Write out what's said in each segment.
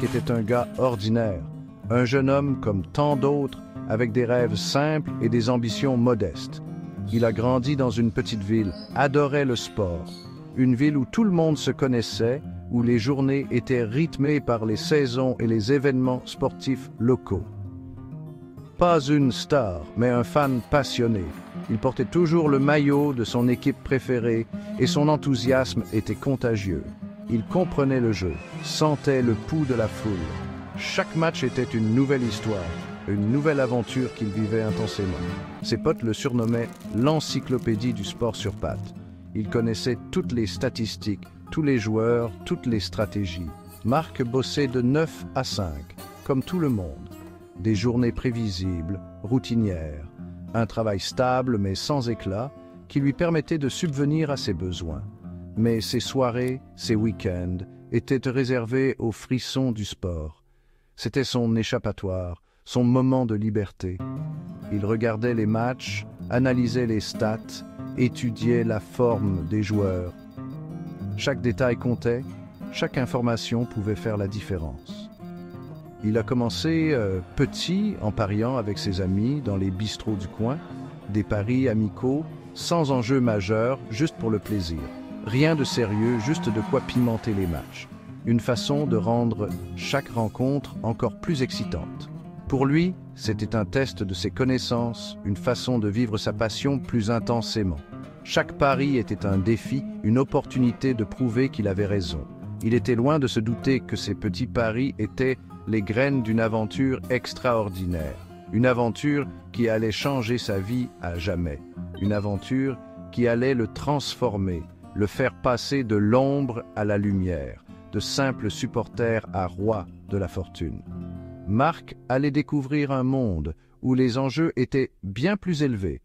Marc était un gars ordinaire, un jeune homme comme tant d'autres, avec des rêves simples et des ambitions modestes. Il a grandi dans une petite ville, adorait le sport, une ville où tout le monde se connaissait, où les journées étaient rythmées par les saisons et les événements sportifs locaux. Pas une star, mais un fan passionné. Il portait toujours le maillot de son équipe préférée et son enthousiasme était contagieux. Il comprenait le jeu, sentait le pouls de la foule. Chaque match était une nouvelle histoire, une nouvelle aventure qu'il vivait intensément. Ses potes le surnommaient l'encyclopédie du sport sur pattes. Il connaissait toutes les statistiques, tous les joueurs, toutes les stratégies. Marc bossait de 9 à 5, comme tout le monde. Des journées prévisibles, routinières, un travail stable mais sans éclat, qui lui permettait de subvenir à ses besoins. Mais ses soirées, ses week-ends, étaient réservés aux frissons du sport. C'était son échappatoire, son moment de liberté. Il regardait les matchs, analysait les stats, étudiait la forme des joueurs. Chaque détail comptait, chaque information pouvait faire la différence. Il a commencé petit en pariant avec ses amis dans les bistrots du coin, des paris amicaux, sans enjeu majeur, juste pour le plaisir. Rien de sérieux, juste de quoi pimenter les matchs. Une façon de rendre chaque rencontre encore plus excitante. Pour lui, c'était un test de ses connaissances, une façon de vivre sa passion plus intensément. Chaque pari était un défi, une opportunité de prouver qu'il avait raison. Il était loin de se douter que ces petits paris étaient les graines d'une aventure extraordinaire. Une aventure qui allait changer sa vie à jamais. Une aventure qui allait le transformer, le faire passer de l'ombre à la lumière, de simple supporter à roi de la fortune. Marc allait découvrir un monde où les enjeux étaient bien plus élevés,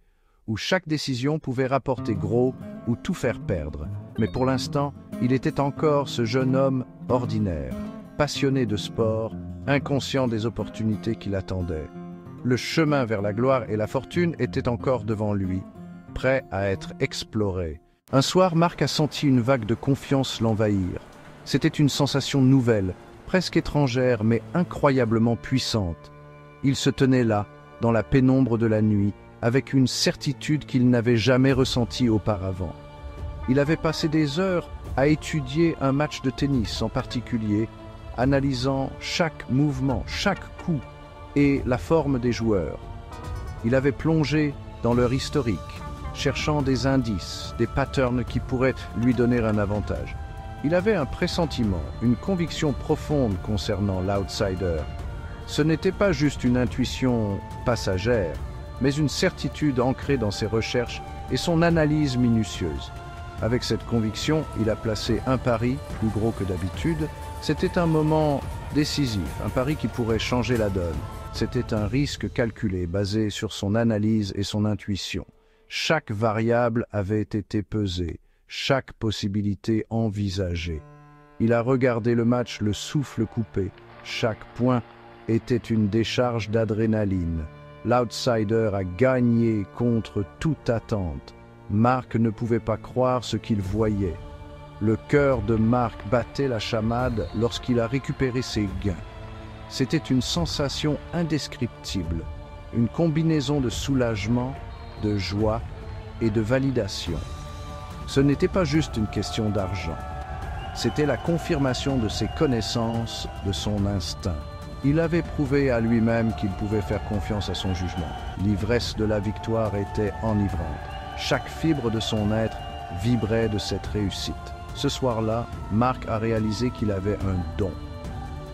où chaque décision pouvait rapporter gros ou tout faire perdre. Mais pour l'instant, il était encore ce jeune homme ordinaire, passionné de sport, inconscient des opportunités qui l'attendaient. Le chemin vers la gloire et la fortune était encore devant lui, prêt à être exploré. Un soir, Marc a senti une vague de confiance l'envahir. C'était une sensation nouvelle, presque étrangère, mais incroyablement puissante. Il se tenait là, dans la pénombre de la nuit, avec une certitude qu'il n'avait jamais ressentie auparavant. Il avait passé des heures à étudier un match de tennis en particulier, analysant chaque mouvement, chaque coup et la forme des joueurs. Il avait plongé dans leur historique, cherchant des indices, des patterns qui pourraient lui donner un avantage. Il avait un pressentiment, une conviction profonde concernant l'outsider. Ce n'était pas juste une intuition passagère, mais une certitude ancrée dans ses recherches et son analyse minutieuse. Avec cette conviction, il a placé un pari, plus gros que d'habitude. C'était un moment décisif, un pari qui pourrait changer la donne. C'était un risque calculé, basé sur son analyse et son intuition. Chaque variable avait été pesée, chaque possibilité envisagée. Il a regardé le match le souffle coupé. Chaque point était une décharge d'adrénaline. L'outsider a gagné contre toute attente. Marc ne pouvait pas croire ce qu'il voyait. Le cœur de Marc battait la chamade lorsqu'il a récupéré ses gains. C'était une sensation indescriptible, une combinaison de soulagement, de joie et de validation. Ce n'était pas juste une question d'argent. C'était la confirmation de ses connaissances, de son instinct. Il avait prouvé à lui-même qu'il pouvait faire confiance à son jugement. L'ivresse de la victoire était enivrante. Chaque fibre de son être vibrait de cette réussite. Ce soir-là, Marc a réalisé qu'il avait un don,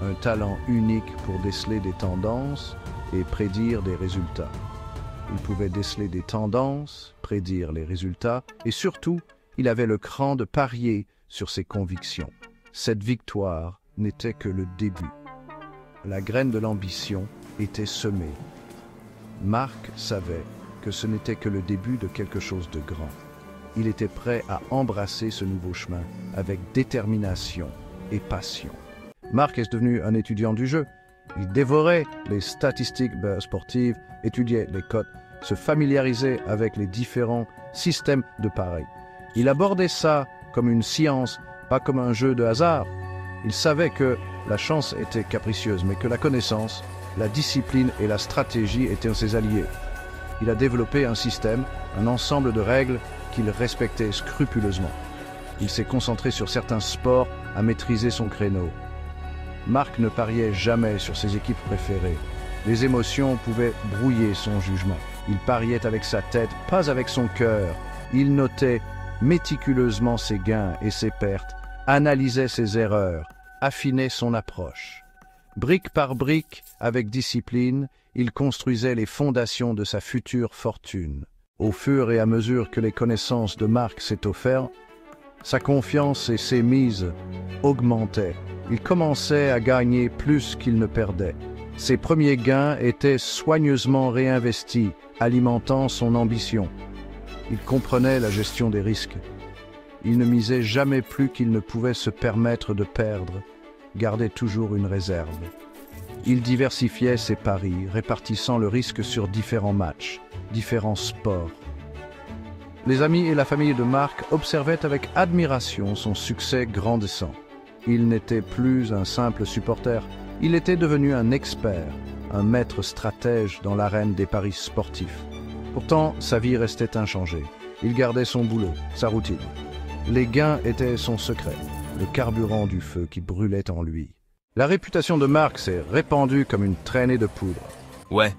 un talent unique pour déceler des tendances et prédire des résultats. Il pouvait déceler des tendances, prédire les résultats et surtout, il avait le cran de parier sur ses convictions. Cette victoire n'était que le début. La graine de l'ambition était semée. Marc savait que ce n'était que le début de quelque chose de grand. Il était prêt à embrasser ce nouveau chemin avec détermination et passion. Marc est devenu un étudiant du jeu. Il dévorait les statistiques sportives, étudiait les cotes, se familiarisait avec les différents systèmes de paris. Il abordait ça comme une science, pas comme un jeu de hasard. Il savait que la chance était capricieuse, mais que la connaissance, la discipline et la stratégie étaient ses alliés. Il a développé un système, un ensemble de règles qu'il respectait scrupuleusement. Il s'est concentré sur certains sports à maîtriser son créneau. Marc ne pariait jamais sur ses équipes préférées. Les émotions pouvaient brouiller son jugement. Il pariait avec sa tête, pas avec son cœur. Il notait méticuleusement ses gains et ses pertes, analysait ses erreurs, affinait son approche. Brique par brique, avec discipline, il construisait les fondations de sa future fortune. Au fur et à mesure que les connaissances de Marc s'étaient offertes, sa confiance et ses mises augmentaient. Il commençait à gagner plus qu'il ne perdait. Ses premiers gains étaient soigneusement réinvestis, alimentant son ambition. Il comprenait la gestion des risques. Il ne misait jamais plus qu'il ne pouvait se permettre de perdre, gardait toujours une réserve. Il diversifiait ses paris, répartissant le risque sur différents matchs, différents sports. Les amis et la famille de Marc observaient avec admiration son succès grandissant. Il n'était plus un simple supporter, il était devenu un expert, un maître stratège dans l'arène des paris sportifs. Pourtant, sa vie restait inchangée. Il gardait son boulot, sa routine. Les gains étaient son secret, le carburant du feu qui brûlait en lui. La réputation de Marc s'est répandue comme une traînée de poudre. Ouais,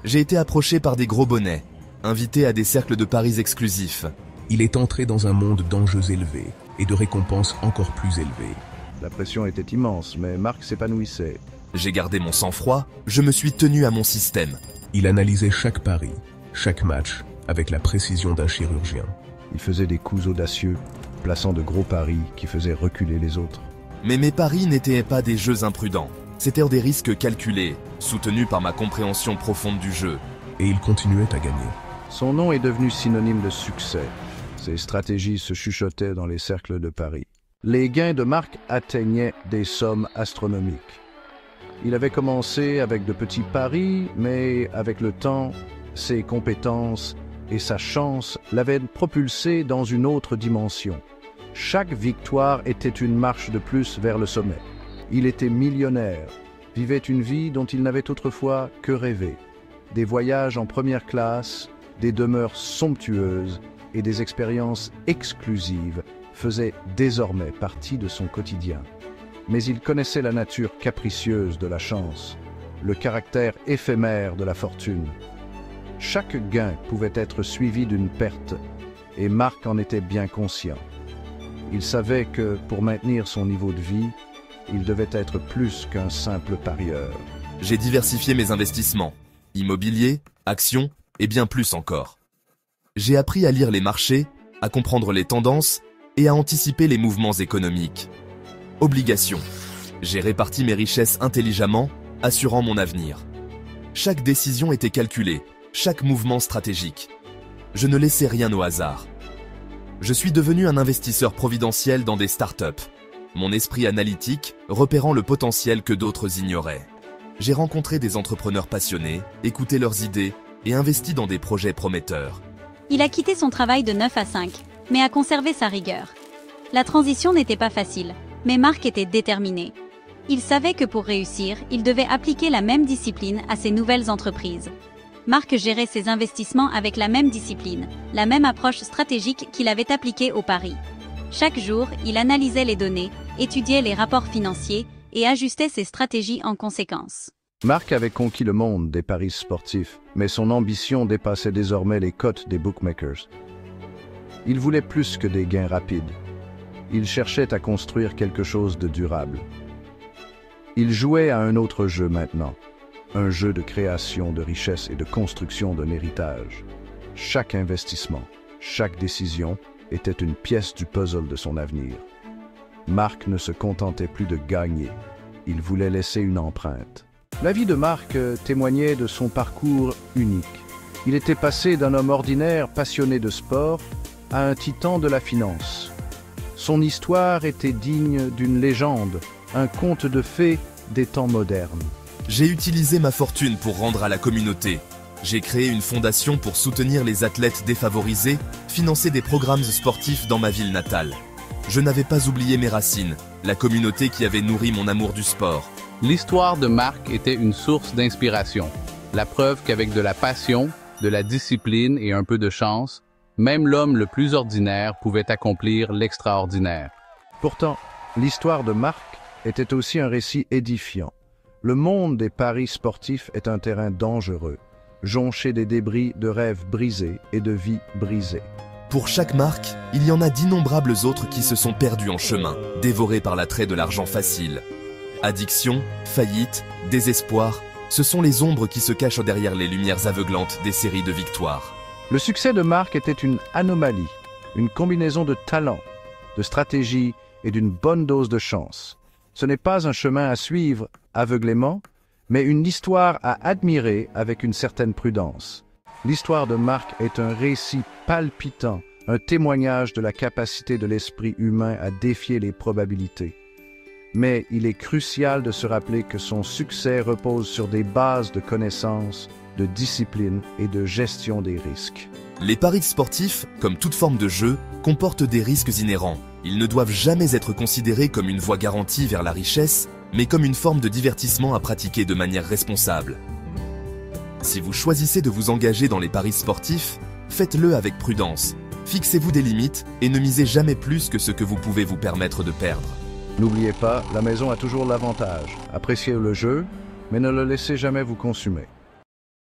j'ai été approché par des gros bonnets, invité à des cercles de paris exclusifs. Il est entré dans un monde d'enjeux élevés et de récompenses encore plus élevées. La pression était immense, mais Marc s'épanouissait. J'ai gardé mon sang-froid, je me suis tenu à mon système. Il analysait chaque pari, chaque match, avec la précision d'un chirurgien. Il faisait des coups audacieux, plaçant de gros paris qui faisaient reculer les autres. Mais mes paris n'étaient pas des jeux imprudents. C'étaient des risques calculés, soutenus par ma compréhension profonde du jeu. Et il continuait à gagner. Son nom est devenu synonyme de succès. Ses stratégies se chuchotaient dans les cercles de paris. Les gains de Marc atteignaient des sommes astronomiques. Il avait commencé avec de petits paris, mais avec le temps, ses compétences et sa chance l'avaient propulsé dans une autre dimension. Chaque victoire était une marche de plus vers le sommet. Il était millionnaire, vivait une vie dont il n'avait autrefois que rêvé. Des voyages en première classe, des demeures somptueuses et des expériences exclusives faisaient désormais partie de son quotidien. Mais il connaissait la nature capricieuse de la chance, le caractère éphémère de la fortune. Chaque gain pouvait être suivi d'une perte, et Marc en était bien conscient. Il savait que, pour maintenir son niveau de vie, il devait être plus qu'un simple parieur. J'ai diversifié mes investissements, immobilier, actions et bien plus encore. J'ai appris à lire les marchés, à comprendre les tendances et à anticiper les mouvements économiques. Obligations. J'ai réparti mes richesses intelligemment, assurant mon avenir. Chaque décision était calculée, chaque mouvement stratégique. Je ne laissais rien au hasard. Je suis devenu un investisseur providentiel dans des startups. Mon esprit analytique repérant le potentiel que d'autres ignoraient. J'ai rencontré des entrepreneurs passionnés, écouté leurs idées et investi dans des projets prometteurs. Il a quitté son travail de 9 à 5, mais a conservé sa rigueur. La transition n'était pas facile, mais Marc était déterminé. Il savait que pour réussir, il devait appliquer la même discipline à ses nouvelles entreprises. Marc gérait ses investissements avec la même discipline, la même approche stratégique qu'il avait appliquée au pari. Chaque jour, il analysait les données, étudiait les rapports financiers et ajustait ses stratégies en conséquence. Marc avait conquis le monde des paris sportifs, mais son ambition dépassait désormais les cotes des bookmakers. Il voulait plus que des gains rapides. Il cherchait à construire quelque chose de durable. Il jouait à un autre jeu maintenant, un jeu de création de richesse et de construction d'un héritage. Chaque investissement, chaque décision était une pièce du puzzle de son avenir. Marc ne se contentait plus de gagner, il voulait laisser une empreinte. La vie de Marc témoignait de son parcours unique. Il était passé d'un homme ordinaire passionné de sport à un titan de la finance. Son histoire était digne d'une légende, un conte de fées des temps modernes. J'ai utilisé ma fortune pour rendre à la communauté. J'ai créé une fondation pour soutenir les athlètes défavorisés, financer des programmes sportifs dans ma ville natale. je n'avais pas oublié mes racines, la communauté qui avait nourri mon amour du sport. L'histoire de Marc était une source d'inspiration. La preuve qu'avec de la passion, de la discipline et un peu de chance, même l'homme le plus ordinaire pouvait accomplir l'extraordinaire. Pourtant, l'histoire de Marc était aussi un récit édifiant. Le monde des paris sportifs est un terrain dangereux, jonché des débris de rêves brisés et de vies brisées. Pour chaque marque, il y en a d'innombrables autres qui se sont perdus en chemin, dévorés par l'attrait de l'argent facile. Addiction, faillite, désespoir, ce sont les ombres qui se cachent derrière les lumières aveuglantes des séries de victoires. Le succès de Marc était une anomalie, une combinaison de talent, de stratégie et d'une bonne dose de chance. Ce n'est pas un chemin à suivre aveuglément, mais une histoire à admirer avec une certaine prudence. L'histoire de Marc est un récit palpitant, un témoignage de la capacité de l'esprit humain à défier les probabilités. Mais il est crucial de se rappeler que son succès repose sur des bases de connaissances, de discipline et de gestion des risques. Les paris sportifs, comme toute forme de jeu, comportent des risques inhérents. Ils ne doivent jamais être considérés comme une voie garantie vers la richesse, mais comme une forme de divertissement à pratiquer de manière responsable. Si vous choisissez de vous engager dans les paris sportifs, faites-le avec prudence. Fixez-vous des limites et ne misez jamais plus que ce que vous pouvez vous permettre de perdre. N'oubliez pas, la maison a toujours l'avantage. Appréciez le jeu, mais ne le laissez jamais vous consumer.